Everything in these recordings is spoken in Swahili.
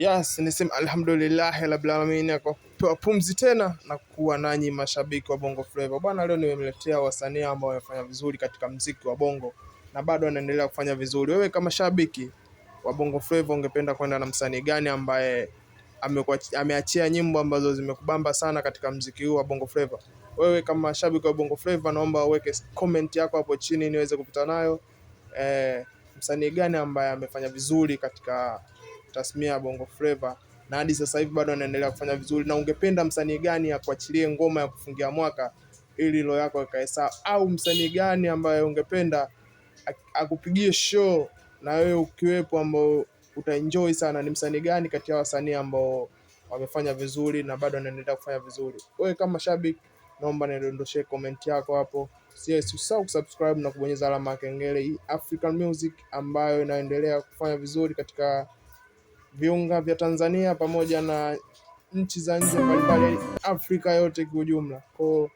Yes, nisema alhamdulillah rabbil alamin kwa kupewa pumzi tena na kuwa nanyi mashabiki wa Bongo Flava. Bwana, leo nimemletea wasanii ambao wamefanya vizuri katika mziki wa Bongo na bado wanaendelea kufanya vizuri. Wewe kama shabiki wa Bongo Flava ungependa kwenda na msanii gani ambaye ameachia nyimbo ambazo zimekubamba sana katika mziki huu wa Bongo Flava? Wewe kama shabiki wa Bongo Flava, naomba uweke comment yako hapo chini niweze kupita nayo. Msanii gani ambaye amefanya vizuri katika tasmia ya Bongo Flava na hadi sasa hivi bado anaendelea kufanya vizuri, na ungependa msanii gani akuachilie ngoma ya kufungia mwaka ili roho yako ikae sawa, au msanii gani ambaye ungependa akupigie show na wewe ukiwepo ambao utaenjoy sana? Ni msanii gani kati ya wasanii ambao wamefanya vizuri na bado anaendelea kufanya vizuri? Wewe kama shabiki, naomba nidondoshe comment yako hapo. Usisahau kusubscribe na kubonyeza alama ya kengele. Hii African Music ambayo inaendelea kufanya vizuri katika viunga vya Tanzania pamoja na nchi za nje mbalimbali, Afrika yote kwa ujumla. Kwa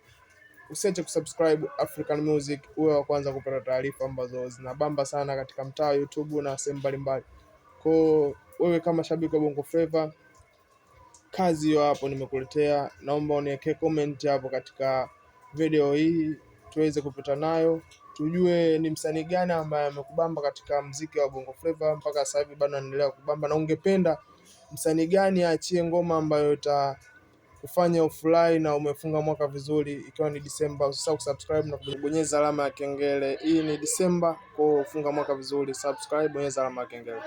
usiache kusubscribe African Music, uwe wa kwanza kupata taarifa ambazo zinabamba sana katika mtaa YouTube na sehemu mbalimbali. Kwa wewe kama shabiki wa Bongo Flava, kazi hiyo hapo nimekuletea. Naomba uniwekee comment hapo katika video hii tuweze kupita nayo, tujue ni msanii gani ambaye amekubamba katika mziki wa Bongo Flava mpaka sasa hivi bado anaendelea kubamba, na ungependa msanii gani aachie ngoma ambayo itakufanya ufurahi na umefunga mwaka vizuri, ikiwa ni Disemba. Usisahau kusubscribe na kubonyeza alama ya kengele. Hii ni Disemba, kwa funga mwaka vizuri. Subscribe, bonyeza alama ya kengele.